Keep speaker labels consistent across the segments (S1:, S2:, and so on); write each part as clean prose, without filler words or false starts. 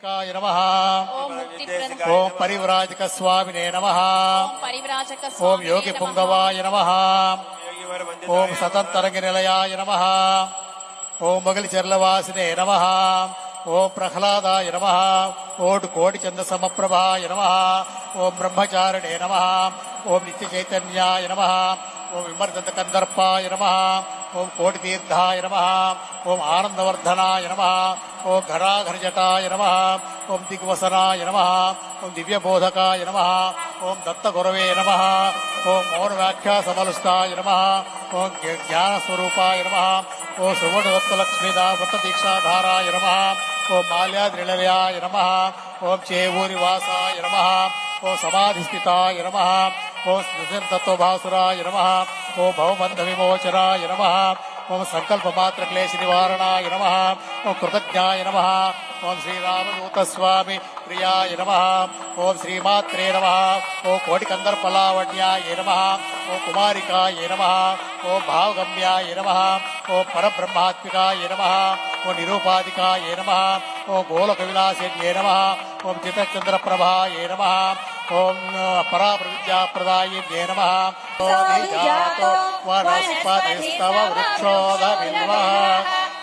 S1: ముక్తికాయ నమః. ఓం పరివ్రాజక స్వామినే నమః. ఓం యోగి పుంగవాయ నమః. ఓం సతంతరంగ నిలయాయ నమః. ఓం మొగలి చెర్లవాసినే నమః. ఓం ప్రహ్లాదాయ నమః. ఓం కోటి చంద సమప్రభాయ నమః. ఓం బ్రహ్మచారిణే నమః. ఓం నిత్య చైతన్యాయ నమః. ఓం విమర్దంత కందర్పాయ నమః. ఓం కోటి తీర్థాయ నమః. ఓం ఆనందవర్ధనాయ నమః. ఓం ఘరాఘరజటాయ నమః. ఓం దిగ్వసనాయ నమః. ఓం దివ్యబోధకాయ నమః. ఓం దత్తగురవే నమః. ఓం మౌనవ్యాఖ్యాసమలుస్తాయ నమః. ఓం జ్ఞానస్వరూపాయ నమః. ఓం సువర్ణదత్తలక్ష్మీదా వ్రతదీక్షాధారాయ నమః. ఓం మాల్యాద్రిలయాయ నమః. ఓం చేవూరివాసాయ నమః. ఓం సమాధిస్థితాయ నమః. ఓం స్మృతిర్తత్వభాసురాయ నమః. ఓం భవబంధ విమోచనాయ నమః. ఓం సంకల్పమాత్ర క్లేశ నివారణాయ నమః. ఓం కృతజ్ఞాయ నమః. ఓం శ్రీరామదూతస్వామి ప్రియాయ నమః. ఓం శ్రీమాత్రే నమః. ఓం కోటికందర్పలావణ్యాయ నమః. ఓం కుమారికాయ నమః. ఓం భావగమ్యాయ నమః. ఓం పరబ్రహ్మాత్మికాయ నమః. ఓం నిరూపాధికాయ నమః. ఓం గోలక విలాసిన్యే నమః. ఓం చిత్తచంద్రప్రభాయ నమః. ఓం పరాప్రవిద్యాప్రదాయిన్యే నమః. వనస్పతిస్తవ వృక్షోదవిల్వః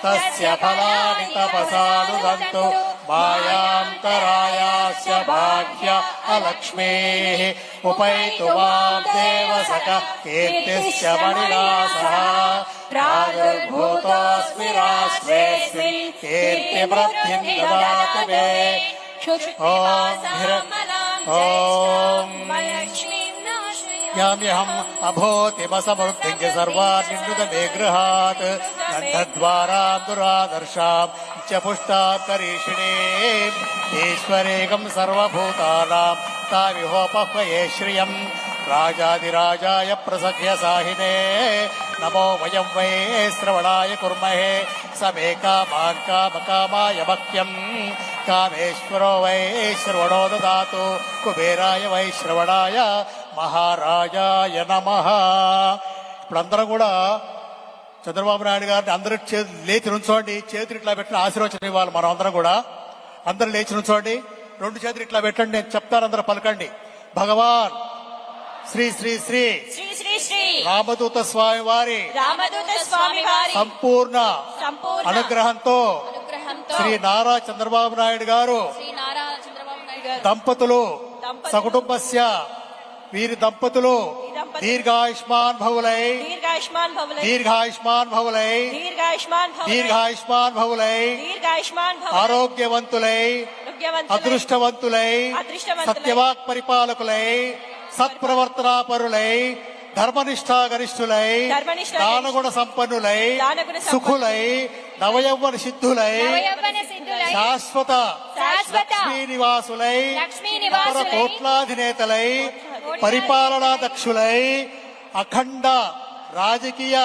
S1: తస్య ఫలాని తపసానుదంతు మాయాంతరాయాస్య బాహ్య అలక్ష్మేః ఉపైతు మాం దేవసక కీర్తిశ్చ మణినాసః ప్రాదుర్భూతోऽస్మి రాష్ట్రేऽస్మిన్ కీర్తివృద్ధిం దదాతు మే. ఓం యామ్యహం అభోతిమసమృద్ధిం చ సర్వాన్నిన్నుత మే గృహాత్ గంధద్వారాం దురాదర్శాం చ పుష్టాం కరీషిణే ఈశ్వరేకం సర్వభూతానాం తావిహోపహ్వయే శ్రియం రాజాదిరాజాయ ప్రసఖ్య సాహినే నమో వయం వై శ్రవణాయ కుర్మహే సమే కామాన్ కామకామాయ భక్త్యం కామేశ్వరో వై శ్రవణో దదాతు కుబేరాయ వై శ్రవణాయ మహారాజాయ నమః. ఇప్పుడందరం కూడా చంద్రబాబు నాయుడు గారిని అందరూ లేచి నుంచోండి. చేతులు ఇట్లా పెట్టిన ఆశీర్వచనం ఇవ్వాలి. మనం అందరం కూడా అందరూ లేచి నుంచోండి. రెండు చేతులు ఇట్లా పెట్టండి. నేను చెప్తాను, అందరూ పలకండి. భగవాన్ శ్రీ శ్రీ శ్రీ
S2: శ్రీ శ్రీ శ్రీ
S1: రామదూత స్వామి వారి సంపూర్ణ అనుగ్రహంతో శ్రీ నారా చంద్రబాబు నాయుడు గారు దంపతులు సకుటుంబస్య వీరి దంపతులు దీర్ఘాయుష్మాన్ భవులై ఆరోగ్యవంతులై అదృష్టవంతులై సత్యవాక్ పరిపాలకులై సత్ప్రవర్తనాపరులై ధర్మనిష్టాగరిష్ఠులై దానగుణ సంపన్నులై సుఖులై నవయౌవన సిద్ధులై శాశ్వత లక్ష్మీ నివాసులై కోట్లాధినేతలై పరిపాలనా దక్షులై అఖండ రాజకీయ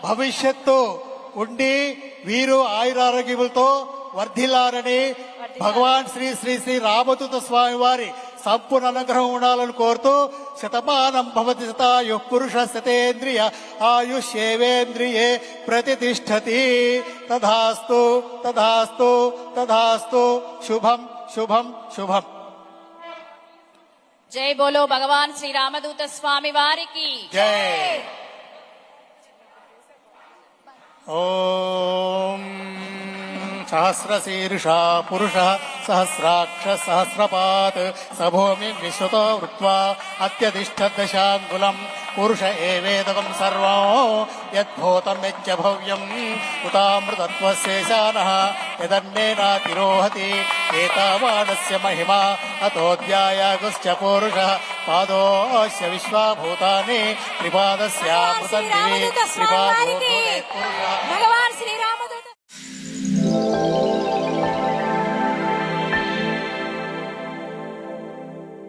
S1: భవిష్యత్తు ఉండి వీరు ఆయురారోగ్యములతో వర్ధిల్లారని భగవాన్ శ్రీ శ్రీ శ్రీ రామదూత స్వామి వారి సంపూర్ణ అనుగ్రహం ఉండాలని కోరుతూ శతమానం భవతి శతాయు పురుష శతేంద్రియ ఆయుష్యేవేంద్రియే ప్రతిష్టతి. తథాస్తు తథాస్తు తథాస్తు. శుభం శుభం శుభం.
S2: జై బోలో భగవాన్ శ్రీ రామదూత స్వామి వారికి
S1: జై. ఓం సహస్రశీర్షా పురుష సహస్రాక్ష సహస్రపాత్ సభూమి విశ్వతో వృత్వా అత్యధిష్ఠదశాంగులం పురుష ఏవేదకం సర్వం యద్భూతం యచ్చ భవ్యం ఉతామృతత్వశేషానః యదన్నేనాతిరోహతి ఏతావానస్య మహిమా అతోऽధ్యాయాగుశ్చ పురుషः పాదోస్య విశ్వాభూతాని త్రిపాదస్యామృతం దివి త్రిపాదో
S2: భగవాన్ శ్రీరామ